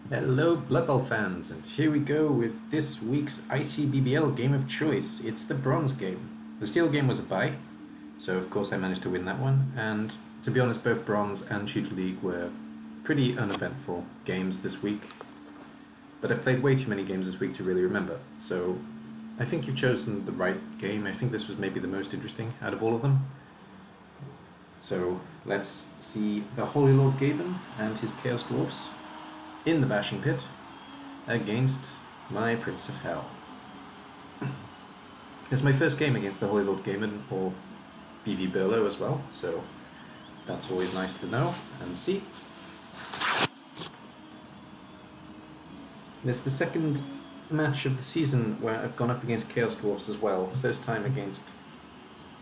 Hello Blood Bowl fans, and here we go with this week's ICBBL game of choice. It's the bronze game. The steel game was a bye, so of course I managed to win that one, and to be honest both bronze and tutor league were pretty uneventful games this week. But I've played way too many games this week to really remember, so I think you've chosen the right game. I think this was maybe the most interesting out of all of them. So let's see the Holy Lord Gaben and his Chaos Dwarfs in the bashing pit against my Prince of Hell. It's my first game against the Holy Lord Gaben, or BV as well, so that's always nice to know and see. This is the second match of the season where I've gone up against Chaos Dwarfs as well. First time against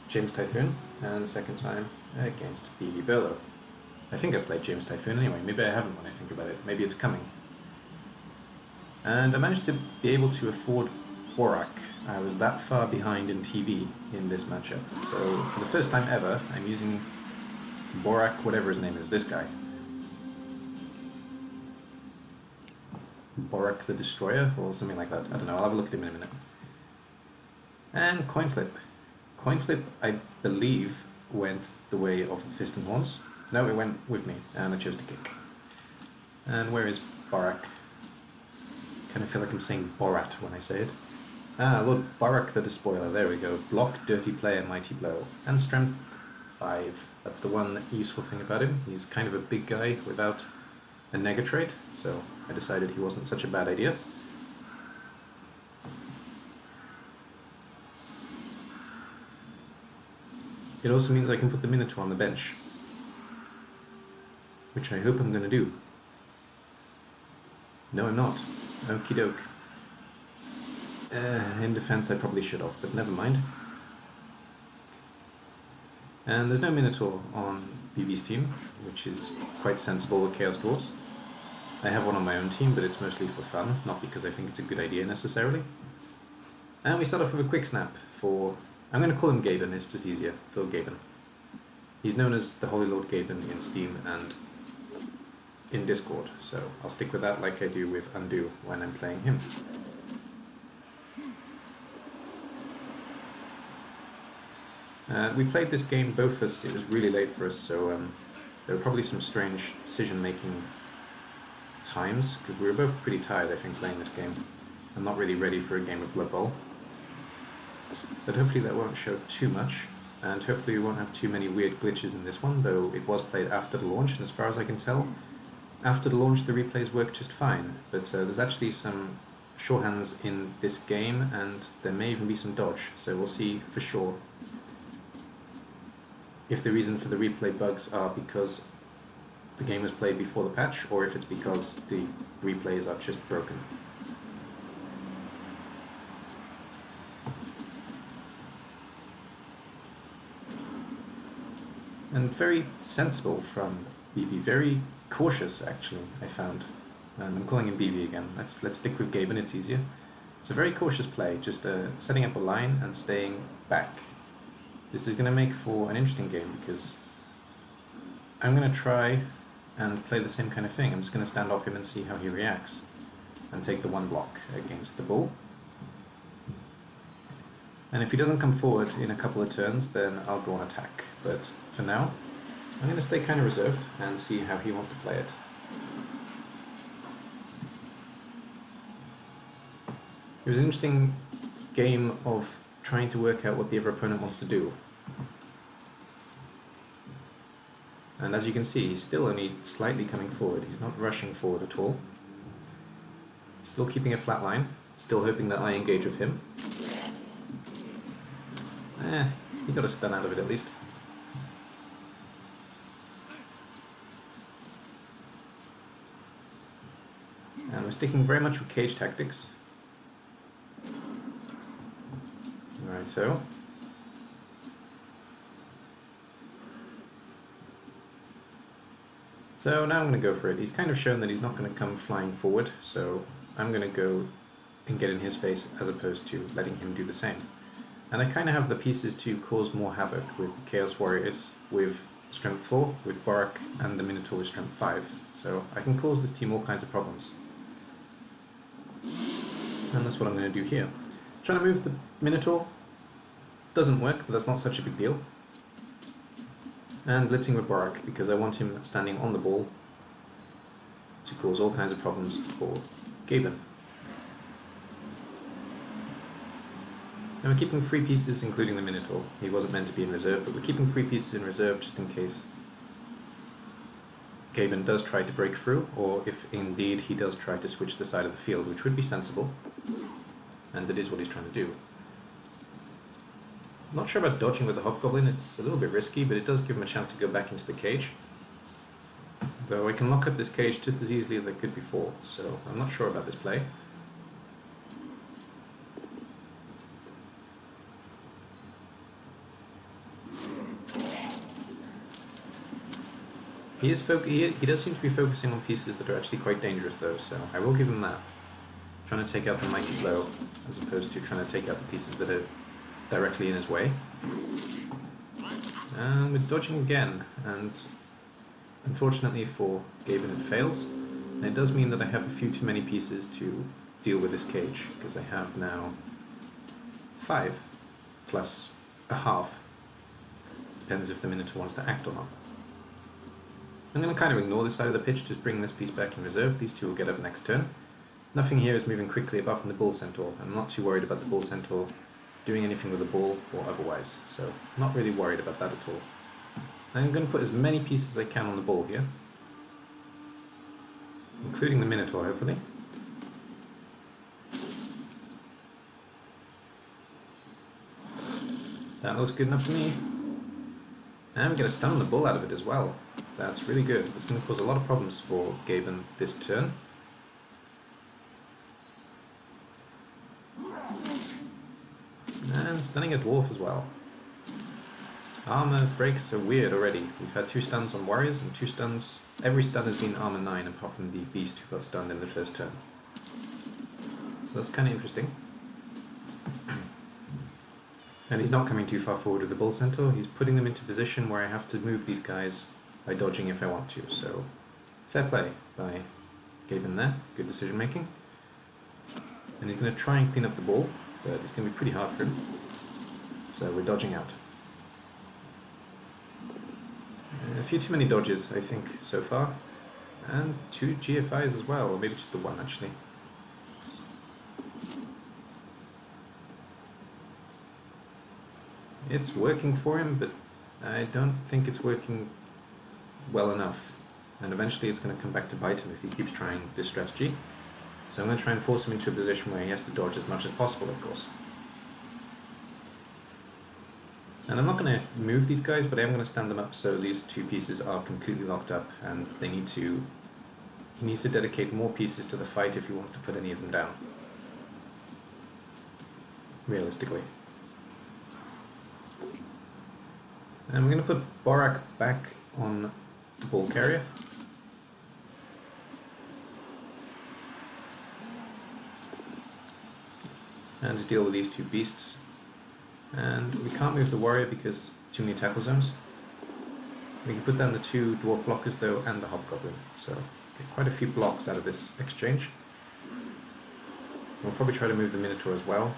James Typhoon, and second time against BV. I think I've played James Typhoon anyway, maybe I haven't when I think about it, maybe it's coming. And I managed to be able to afford Borak. I was that far behind in TV in this matchup, so for the first time ever I'm using Borak, whatever his name is, this guy. Borak the Destroyer, or something like that, I don't know, I'll have a look at him in a minute. And coin flip. Coin flip, I believe, went the way of the Fist and Horns. No, it went with me, and I chose to kick. And where is Borak? Kind of feel like I'm saying Borat when I say it. Ah, Lord Borak the Despoiler, there we go. Block, Dirty Play, and Mighty Blow. And Strength 5. That's the one useful thing about him. He's kind of a big guy without a nega trait, so I decided he wasn't such a bad idea. It also means I can put the Minotaur on the bench, which I hope I'm going to do. No, I'm not. Okie doke. In defense I probably should have, but never mind. And there's no Minotaur on BV's team, which is quite sensible with Chaos Dwarfs. I have one on my own team, but it's mostly for fun, not because I think it's a good idea necessarily. And we start off with a quick snap for... I'm going to call him Gaben, it's just easier. Phil Gaben. He's known as the Holy Lord Gaben in Steam and in Discord, so I'll stick with that like I do with Undo when I'm playing him. We played this game, both of us, it was really late for us, so there were probably some strange decision-making times, because we were both pretty tired, I think, playing this game. I'm not really ready for a game of Blood Bowl. But hopefully that won't show too much, and hopefully we won't have too many weird glitches in this one, though it was played after the launch, and as far as I can tell, after the launch the replays work just fine, but there's actually some shorthands in this game, and there may even be some dodge, so we'll see for sure if the reason for the replay bugs are because the game was played before the patch, or if it's because the replays are just broken. And very sensible from BV, very cautious actually, I found. And I'm calling him BV again, let's stick with Gaben, it's easier. It's a very cautious play, just setting up a line and staying back. This is going to make for an interesting game because I'm going to try and play the same kind of thing. I'm just going to stand off him and see how he reacts and take the one block against the bull. And if he doesn't come forward in a couple of turns, then I'll go on attack. But for now, I'm going to stay kind of reserved and see how he wants to play it. It was an interesting game of trying to work out what the other opponent wants to do. And as you can see, he's still only slightly coming forward. He's not rushing forward at all. Still keeping a flat line, still hoping that I engage with him. He got a stun out of it at least. And we're sticking very much with cage tactics. Righto. So now I'm going to go for it. He's kind of shown that he's not going to come flying forward, so I'm going to go and get in his face as opposed to letting him do the same. And I kind of have the pieces to cause more havoc with Chaos Warriors, with Strength 4, with Borak, and the Minotaur with Strength 5. So I can cause this team all kinds of problems. And that's what I'm going to do here. Trying to move the Minotaur doesn't work, but that's not such a big deal. And blitzing with Borak, because I want him standing on the ball to cause all kinds of problems for Gaben. And we're keeping 3 pieces, including the Minotaur. He wasn't meant to be in reserve, but we're keeping 3 pieces in reserve just in case Gaben does try to break through, or if indeed he does try to switch the side of the field, which would be sensible, and that is what he's trying to do. I'm not sure about dodging with the Hobgoblin. It's a little bit risky, but it does give him a chance to go back into the cage. Though I can lock up this cage just as easily as I could before, so I'm not sure about this play. He does seem to be focusing on pieces that are actually quite dangerous though, so I will give him that. Trying to take out the mighty blow, as opposed to trying to take out the pieces that are directly in his way. And we're dodging again, and unfortunately for Gaben it fails. And it does mean that I have a few too many pieces to deal with this cage, because I have now 5 plus a half. Depends if the Minotaur wants to act or not. I'm going to kind of ignore this side of the pitch, just bring this piece back in reserve. These two will get up next turn. Nothing here is moving quickly apart from the Bull Centaur. I'm not too worried about the Bull Centaur doing anything with the ball or otherwise, so I'm not really worried about that at all. I'm going to put as many pieces as I can on the ball here, including the Minotaur hopefully. That looks good enough for me. And we get a stun on the bull out of it as well. That's really good. That's going to cause a lot of problems for Gaben this turn. And stunning a dwarf as well. Armor breaks are weird already. We've had 2 stuns on warriors and 2 stuns. Every stun has been armor 9 apart from the beast who got stunned in the first turn. So that's kind of interesting. And he's not coming too far forward with the Bull Centaur. He's putting them into a position where I have to move these guys by dodging if I want to. So fair play by Gaben there. Good decision making. And he's going to try and clean up the ball, but it's going to be pretty hard for him. So we're dodging out. A few too many dodges, I think, so far. And 2 GFIs as well, or maybe just the 1 actually. It's working for him, but I don't think it's working well enough. And eventually it's going to come back to bite him if he keeps trying this strategy. So I'm going to try and force him into a position where he has to dodge as much as possible, of course. And I'm not going to move these guys, but I am going to stand them up so these 2 pieces are completely locked up, and they need to... he needs to dedicate more pieces to the fight if he wants to put any of them down. Realistically. And we're going to put Borak back on the ball carrier. And just deal with these 2 beasts. And we can't move the warrior because too many tackle zones. We can put down the 2 dwarf blockers though and the hobgoblin. So get quite a few blocks out of this exchange. We'll probably try to move the Minotaur as well,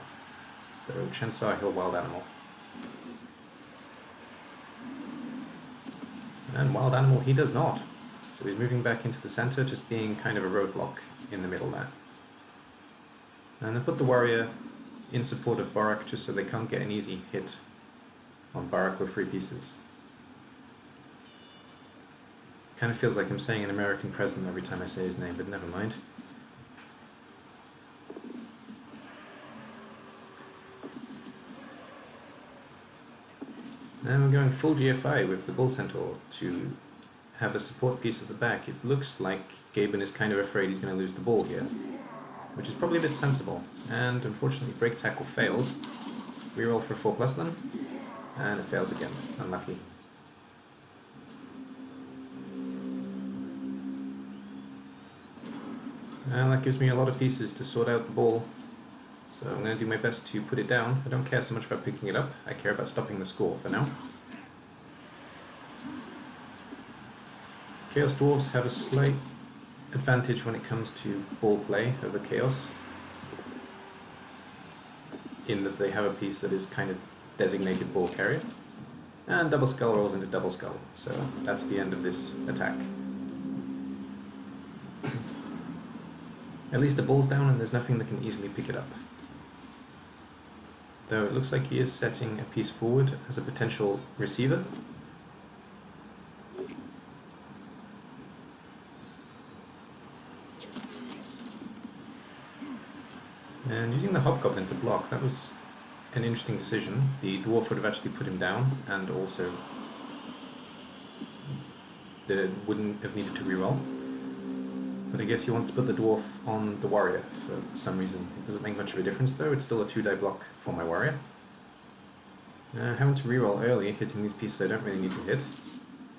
though chances are he'll wild animal. And wild animal he does not. So he's moving back into the center, just being kind of a roadblock in the middle there. And I put the warrior in support of Borak just so they can't get an easy hit on Borak with 3 pieces. Kind of feels like I'm saying an American president every time I say his name, but never mind. And we're going full GFI with the Bull Centaur to have a support piece at the back. It looks like Gaben is kind of afraid he's going to lose the ball here, which is probably a bit sensible. And unfortunately break tackle fails. Reroll for 4+ then, and it fails again. Unlucky. And that gives me a lot of pieces to sort out the ball. So I'm going to do my best to put it down. I don't care so much about picking it up, I care about stopping the score for now. Chaos Dwarfs have a slight advantage when it comes to ball play over Chaos. in that they have a piece that is kind of designated ball carrier. And double skull rolls into double skull, so that's the end of this attack. At least the ball's down and there's nothing that can easily pick it up. Though it looks like he is setting a piece forward as a potential receiver. And using the Hobgoblin to block, that was an interesting decision. The Dwarf would have actually put him down, and also wouldn't have needed to reroll. But I guess he wants to put the Dwarf on the Warrior for some reason. It doesn't make much of a difference though, it's still a 2-die block for my Warrior. Having to reroll early, hitting these pieces I don't really need to hit.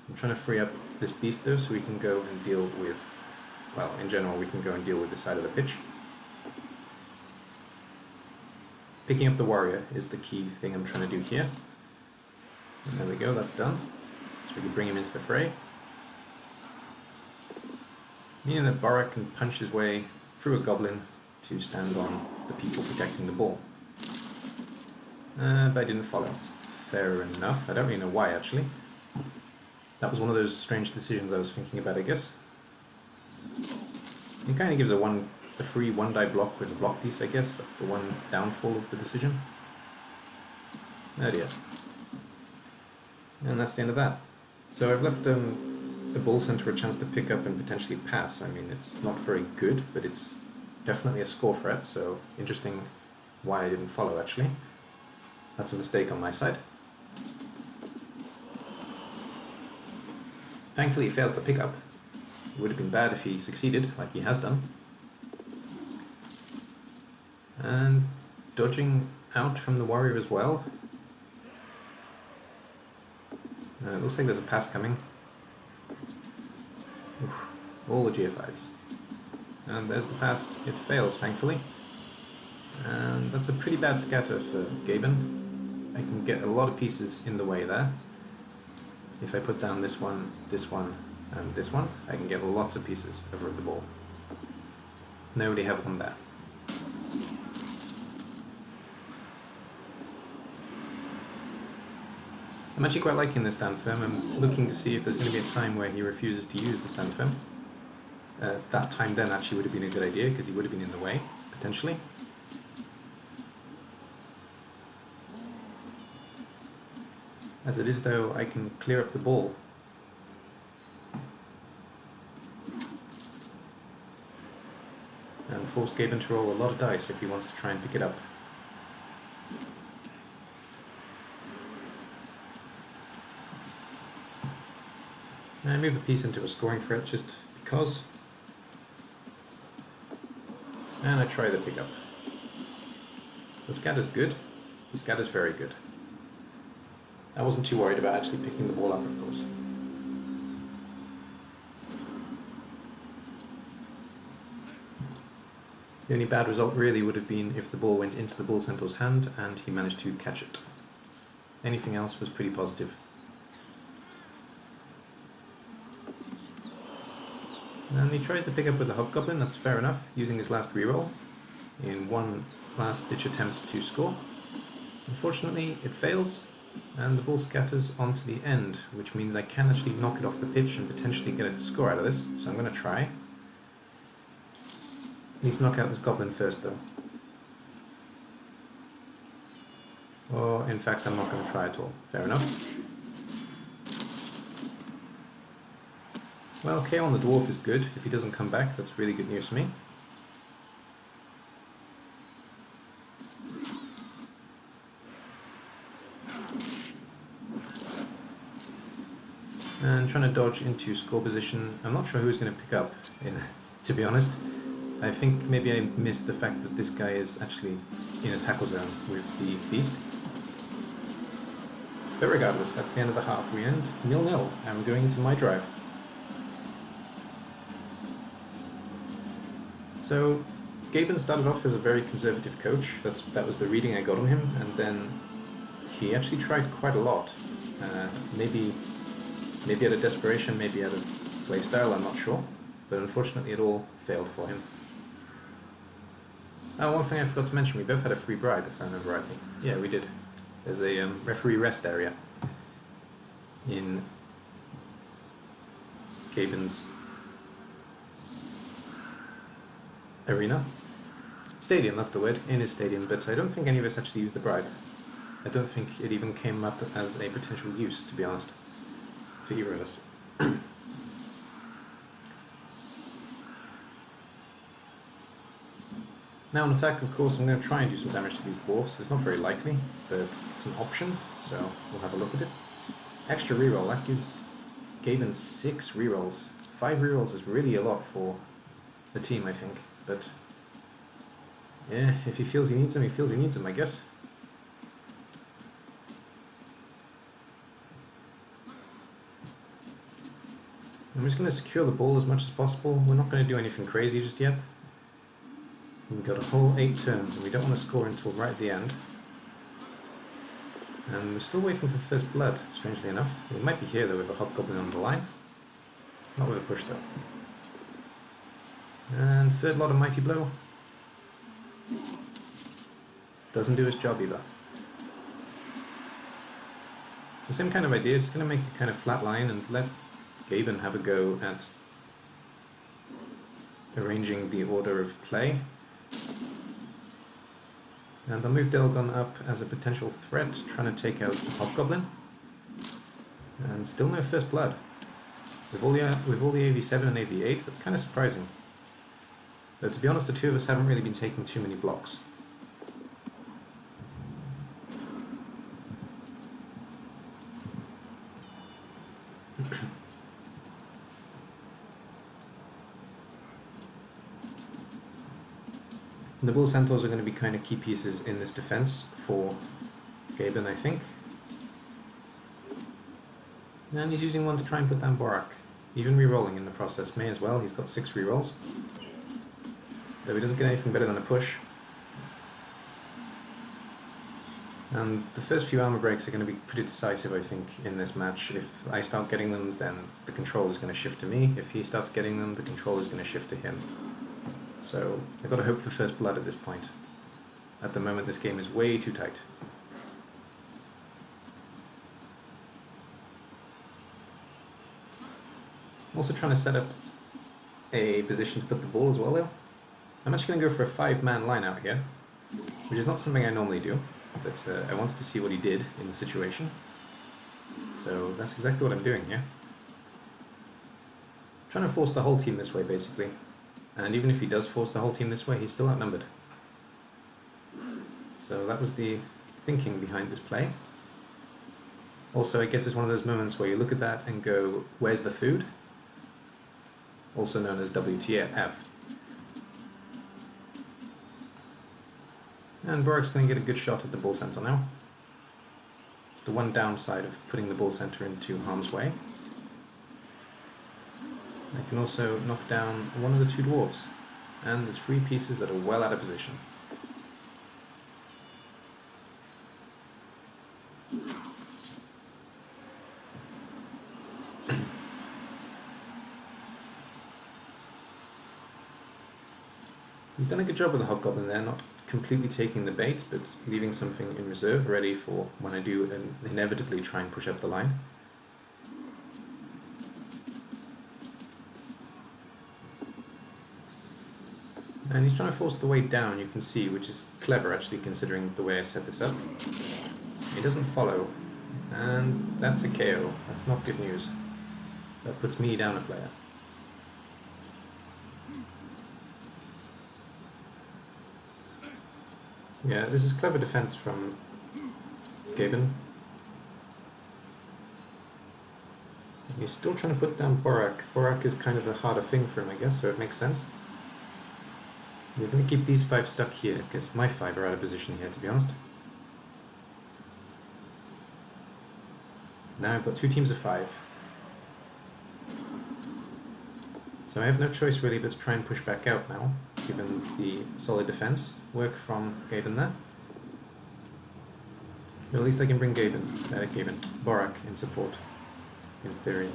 I'm trying to free up this beast though, so we can go and deal with, well, in general we can go and deal with this side of the pitch. Picking up the Warrior is the key thing I'm trying to do here. And there we go, that's done. So we can bring him into the fray. Meaning that Barak can punch his way through a Goblin to stand on the people protecting the ball. But I didn't follow. Fair enough. I don't really know why, actually. That was one of those strange decisions I was thinking about, I guess. It kind of gives a free 1-die block with a block piece, I guess. That's the one downfall of the decision. Oh dear. And that's the end of that. So I've left the Bull Center a chance to pick up and potentially pass. I mean, it's not very good, but it's definitely a score threat, so interesting why I didn't follow, actually. That's a mistake on my side. Thankfully he fails the pickup. It would have been bad if he succeeded, like he has done. And dodging out from the Warrior as well. It looks like there's a pass coming. Oof, all the GFIs. And there's the pass. It fails, thankfully. And that's a pretty bad scatter for Gaben. I can get a lot of pieces in the way there. If I put down this one, and this one, I can get lots of pieces over the ball. Nobody has one there. I'm actually quite liking this stand firm. I'm looking to see if there's going to be a time where he refuses to use the stand firm. That time then actually would have been a good idea, because he would have been in the way, potentially. As it is though, I can clear up the ball. And force Gaben to roll a lot of dice if he wants to try and pick it up. I move the piece into a scoring threat just because. And I try the pickup. The scatter's good. The scatter's very good. I wasn't too worried about actually picking the ball up, of course. The only bad result really would have been if the ball went into the Bull Centaur's hand and he managed to catch it. Anything else was pretty positive. And he tries to pick up with the Hobgoblin, that's fair enough, using his last reroll in one last-ditch attempt to score. Unfortunately, it fails, and the ball scatters onto the end, which means I can actually knock it off the pitch and potentially get a score out of this, so I'm going to try. Need to knock out this Goblin first, though. Or, in fact, I'm not going to try at all. Fair enough. Well, KO on the Dwarf is good. If he doesn't come back, that's really good news for me. And trying to dodge into score position. I'm not sure who's going to pick up, to be honest. I think maybe I missed the fact that this guy is actually in a tackle zone with the beast. But regardless, that's the end of the half. We end 0-0, and we're going into my drive. So, Gaben started off as a very conservative coach. That was the reading I got on him, and then he actually tried quite a lot. Maybe out of desperation, maybe out of playstyle, I'm not sure. But unfortunately it all failed for him. Oh, one thing I forgot to mention, we both had a free bribe, if I remember rightly. Yeah, we did. There's a referee rest area in Gaben's arena. Stadium, that's the word, in his stadium, but I don't think any of us actually used the bribe. I don't think it even came up as a potential use, to be honest, for either of us. Now on attack, of course, I'm going to try and do some damage to these dwarfs. It's not very likely, but it's an option, so we'll have a look at it. Extra reroll, that gives Gaben 6 rerolls. 5 rerolls is really a lot for the team, I think, but yeah, if he feels he needs them, he feels he needs them, I guess. I'm just going to secure the ball as much as possible. We're not going to do anything crazy just yet. We've got a whole 8 turns, and we don't want to score until right at the end. And we're still waiting for first blood, strangely enough. It might be here, though, with a hobgoblin on the line. Not with a push, though. And third lot of mighty blow. Doesn't do his job either. So same kind of idea, just going to make a kind of flat line and let Gaben have a go at arranging the order of play. And I'll move Delgon up as a potential threat, trying to take out the Hobgoblin. And still no first blood. With all the AV7 and AV8, that's kind of surprising. Though to be honest, the two of us haven't really been taking too many blocks. The Bull Centaurs are going to be kind of key pieces in this defense for Gaben, I think. And he's using one to try and put down Borak. Even re-rolling in the process, may as well, he's got 6 re-rolls. Though he doesn't get anything better than a push. And the first few armor breaks are going to be pretty decisive, I think, in this match. If I start getting them, then the control is going to shift to me. If he starts getting them, the control is going to shift to him. So I've got to hope for first blood at this point. At the moment, this game is way too tight. I'm also trying to set up a position to put the ball as well, though. I'm actually going to go for a 5-man line out here, which is not something I normally do, but I wanted to see what he did in the situation. So that's exactly what I'm doing here. Trying to force the whole team this way, basically. And even if he does force the whole team this way, he's still outnumbered. So that was the thinking behind this play. Also, I guess it's one of those moments where you look at that and go, where's the food? Also known as WTF. And Borak's going to get a good shot at the Bull Centaur now. It's the one downside of putting the Bull Centaur into harm's way. I can also knock down one of the 2 dwarves, and there's 3 pieces that are well out of position. He's done a good job with the Hobgoblin there, not completely taking the bait, but leaving something in reserve ready for when I do inevitably try and push up the line. And he's trying to force the way down, you can see, which is clever actually considering the way I set this up. He doesn't follow, and that's a KO. That's not good news. That puts me down a player. Yeah, this is clever defense from Gaben. He's still trying to put down Borak. Borak is kind of the harder thing for him, I guess, so it makes sense. We're going to keep these 5 stuck here, because my 5 are out of position here, to be honest. Now I've got 2 teams of 5. So I have no choice really but to try and push back out now, given the solid defense work from Gaben there. But at least I can bring Borak in support, in theory.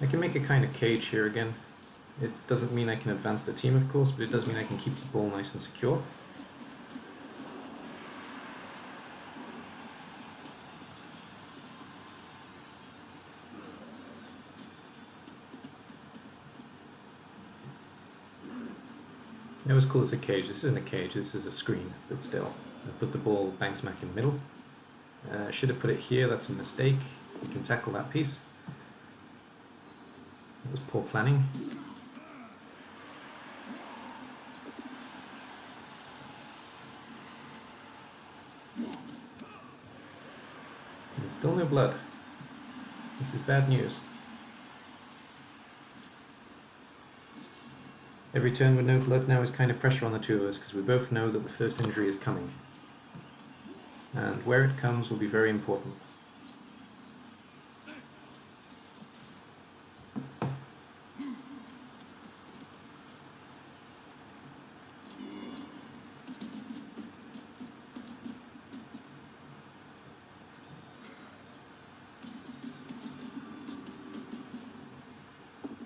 I can make a kind of cage here again. It doesn't mean I can advance the team, of course, but it does mean I can keep the ball nice and secure. That was cool as a cage. This isn't a cage, this is a screen, but still. I put the ball bang smack in the middle. Should have put it here, that's a mistake. We can tackle that piece. That was poor planning. And still no blood. This is bad news. Every turn with no blood now is kind of pressure on the two of us, because we both know that the first injury is coming. And where it comes will be very important.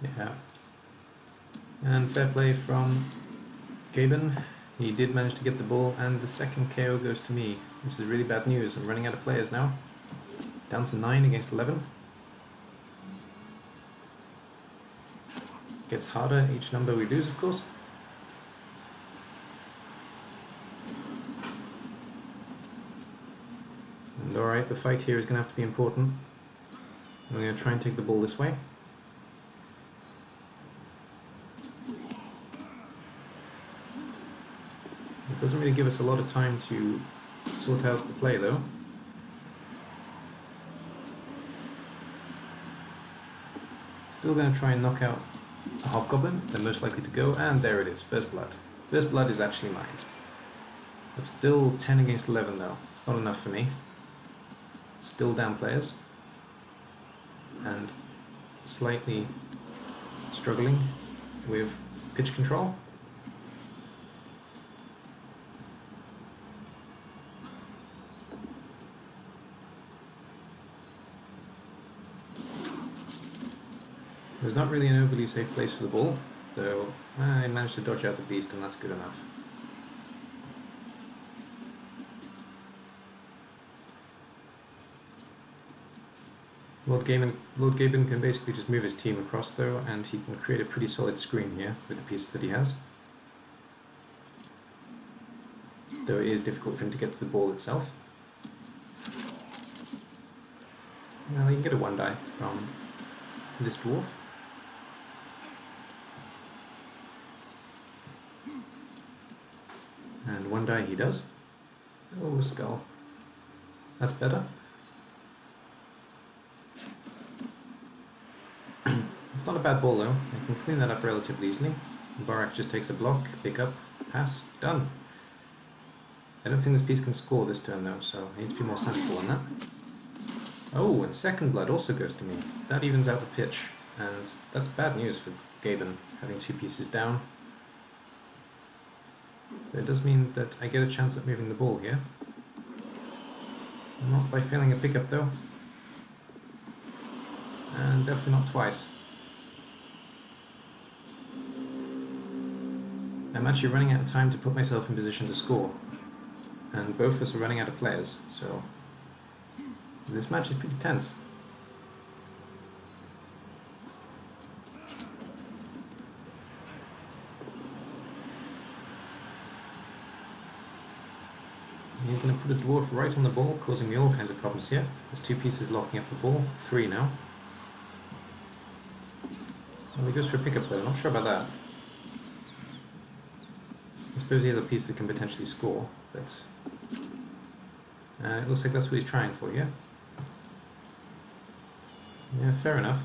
Yeah. And fair play from Gaben. He did manage to get the ball, and the second KO goes to me. This is really bad news. I'm running out of players now. Down to 9 against 11. Gets harder each number we lose, of course. And alright, the fight here is going to have to be important. I'm going to try and take the ball this way. It doesn't really give us a lot of time to sort out the play though. Still going to try and knock out a hobgoblin, they're most likely to go, and there it is, first blood. First blood is actually mine. It's still 10 against 11 though, it's not enough for me. Still down players. And slightly struggling with pitch control. There's not really an overly safe place for the ball, though I managed to dodge out the beast and that's good enough. Lord Gaben can basically just move his team across though, and he can create a pretty solid screen here with the pieces that he has. Though it is difficult for him to get to the ball itself. Well, you can get a 1-die from this dwarf. And 1-die he does. Oh, skull. That's better. It's not a bad ball though. I can clean that up relatively easily. Barak just takes a block, pick up, pass, done. I don't think this piece can score this turn though, so I need to be more sensible on that. Oh, and second blood also goes to me. That evens out the pitch, and that's bad news for Gaben, having 2 pieces down. But it does mean that I get a chance at moving the ball here. Not by failing a pickup though. And definitely not twice. I'm actually running out of time to put myself in position to score. And both of us are running out of players, so this match is pretty tense. He's going to put a dwarf right on the ball, causing me all kinds of problems here. There's 2 pieces locking up the ball, 3 now. Well, he goes for a pickup though, I'm not sure about that. I suppose he has a piece that can potentially score, but it looks like that's what he's trying for, yeah? Yeah, fair enough.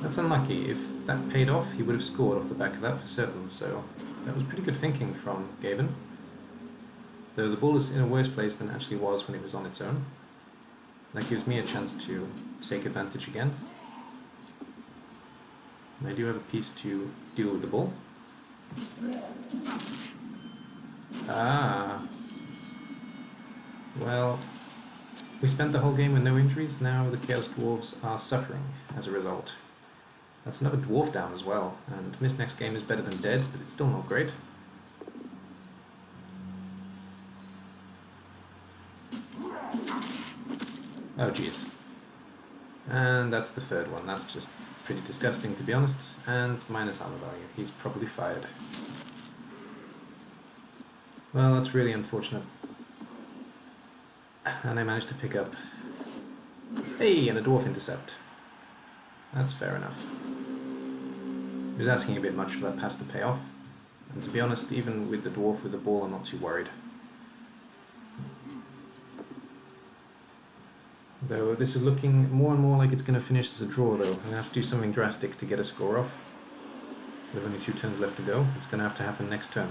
That's unlucky. If that paid off, he would have scored off the back of that for certain, so that was pretty good thinking from Gaben. Though the ball is in a worse place than it actually was when it was on its own. That gives me a chance to take advantage again. And I do have a piece to deal with the ball. Ah. Well, We spent the whole game with no injuries, now the Chaos Dwarfs are suffering as a result. That's another dwarf down as well, and missed next game is better than dead, but it's still not great. Oh jeez. And that's the third one. That's just pretty disgusting, to be honest. And minus armor value. He's probably fired. Well, that's really unfortunate. And I managed to pick up... Hey, and a dwarf intercept. That's fair enough. He was asking a bit much for that pass to pay off. And to be honest, even with the dwarf with the ball, I'm not too worried. Though this is looking more and more like it's going to finish as a draw, though. I'm going to have to do something drastic to get a score off. With only 2 turns left to go, it's going to have to happen next turn.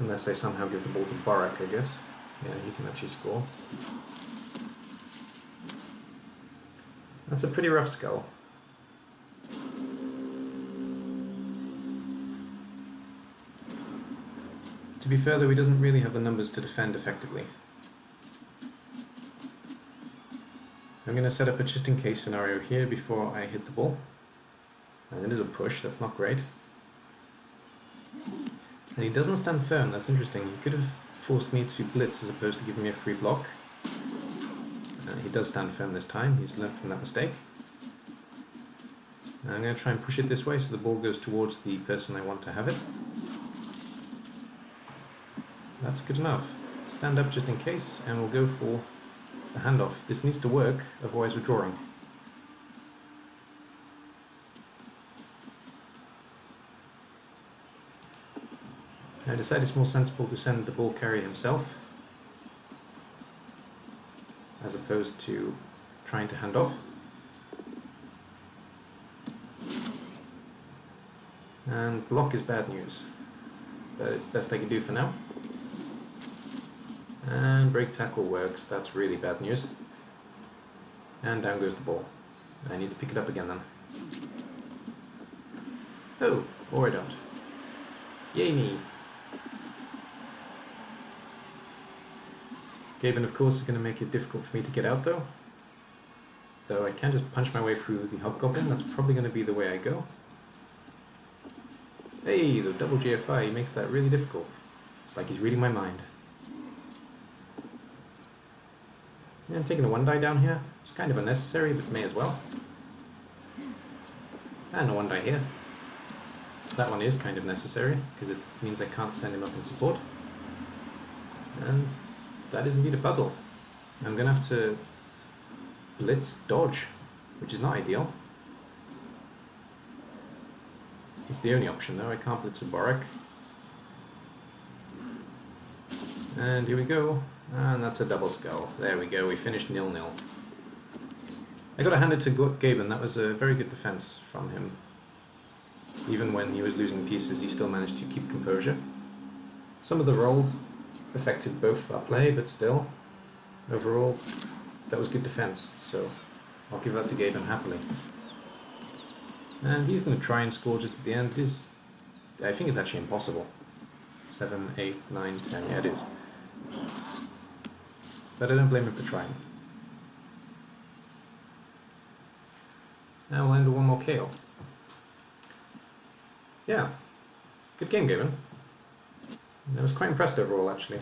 Unless I somehow give the ball to Barak, I guess. Yeah, he can actually score. That's a pretty rough skull. To be fair though, he doesn't really have the numbers to defend effectively. I'm going to set up a just in case scenario here before I hit the ball. And it is a push, that's not great. And he doesn't stand firm, that's interesting. He could have forced me to blitz as opposed to giving me a free block. He does stand firm this time, he's learned from that mistake. And I'm going to try and push it this way so the ball goes towards the person I want to have it. That's good enough. Stand up just in case, and we'll go for the handoff. This needs to work, otherwise we're drawing. I decided it's more sensible to send the ball carrier himself, as opposed to trying to hand off. And block is bad news, but it's the best I can do for now. And break tackle works, that's really bad news. And down goes the ball. I need to pick it up again then. Oh, or I don't. Yay me! Gaben, of course, is going to make it difficult for me to get out though. Though I can just punch my way through the Hobgoblin, that's probably going to be the way I go. Hey, the double GFI, he makes that really difficult. It's like he's reading my mind. Yeah, I'm taking a 1 die down here. It's kind of unnecessary, but may as well. And a 1 die here. That one is kind of necessary, because it means I can't send him up in support. And that is indeed a puzzle. I'm going to have to blitz dodge, which is not ideal. It's the only option though, I can't blitz a Barak. And here we go. And that's a double skull. There we go, we finished 0-0. I got to hand it to Gaben, that was a very good defense from him. Even when he was losing pieces, he still managed to keep composure. Some of the rolls affected both our play, but still, overall, that was good defense, so I'll give that to Gaben happily. And he's going to try and score just at the end. It is, I think it's actually impossible. 7, 8, 9, 10, yeah it is. But I don't blame him for trying. Now we'll end with one more KO. Yeah, good game, Gaben. I was quite impressed overall, actually.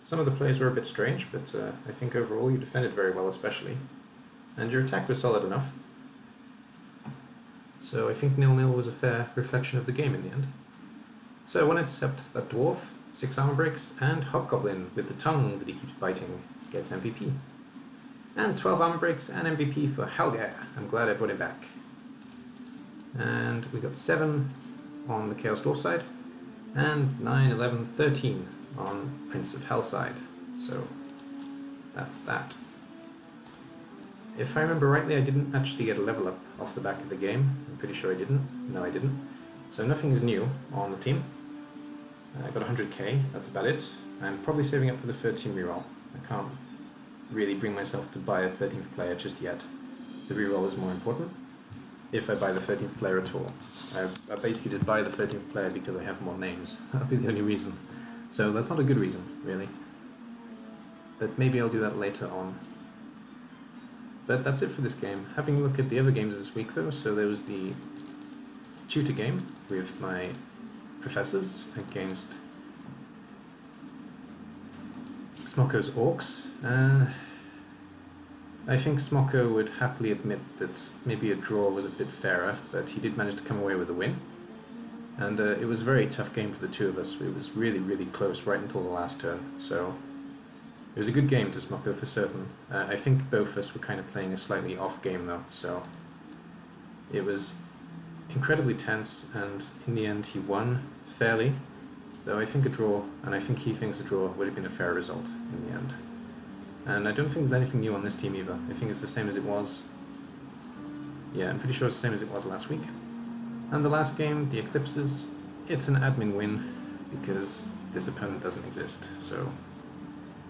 Some of the plays were a bit strange, but I think overall you defended very well, especially. And your attack was solid enough. So I think 0-0 was a fair reflection of the game in the end. So 1 intercept, that dwarf, 6 armor breaks, and Hobgoblin with the tongue that he keeps biting gets MVP. And 12 armor breaks and MVP for Helga. I'm glad I brought him back. And we got 7 on the Chaos Dwarf side, and 9, 11, 13 on Prince of Hell side. So that's that. If I remember rightly, I didn't actually get a level up off the back of the game. I'm pretty sure I didn't. No, I didn't. So nothing's new on the team. I got 100k, that's about it. I'm probably saving up for the 3rd team reroll. I can't really bring myself to buy a 13th player just yet. The reroll is more important, if I buy the 13th player at all. I basically did buy the 13th player because I have more names. That'll be the only reason. So that's not a good reason, really. But maybe I'll do that later on. But that's it for this game. Having a look at the other games this week though, so there was the tutor game with my professors against Smocko's Orcs. I think Smocko would happily admit that maybe a draw was a bit fairer, but he did manage to come away with a win. And it was a very tough game for the two of us. It was really, really close right until the last turn. So it was a good game to Smocko for certain. I think both of us were kind of playing a slightly off game though, so it was incredibly tense, and in the end he won fairly, though I think a draw, and I think he thinks a draw would have been a fair result in the end. And I don't think there's anything new on this team either. I think it's the same as it was. Yeah, I'm pretty sure it's the same as it was last week. And the last game, the Eclipses, it's an admin win because this opponent doesn't exist. So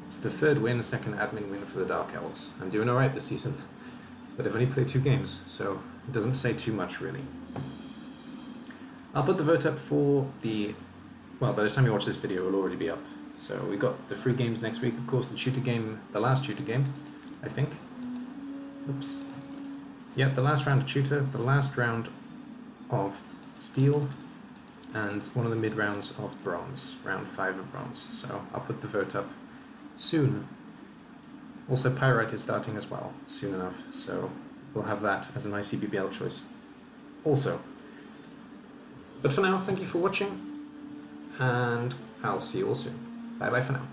it's the third win, second admin win for the Dark Elves. I'm doing alright this season, but I've only played 2 games, so it doesn't say too much really. I'll put the vote up for the, well, by the time you watch this video it'll already be up. So we got the 3 games next week, of course, the tutor game, the last tutor game, I think. Oops. Yep, the last round of tutor, the last round of steel, and one of the mid rounds of bronze, round 5 of bronze. So I'll put the vote up soon. Also Pyrite is starting as well, soon enough, so we'll have that as an ICBBL choice also. But for now, thank you for watching, and I'll see you all soon. Bye bye for now.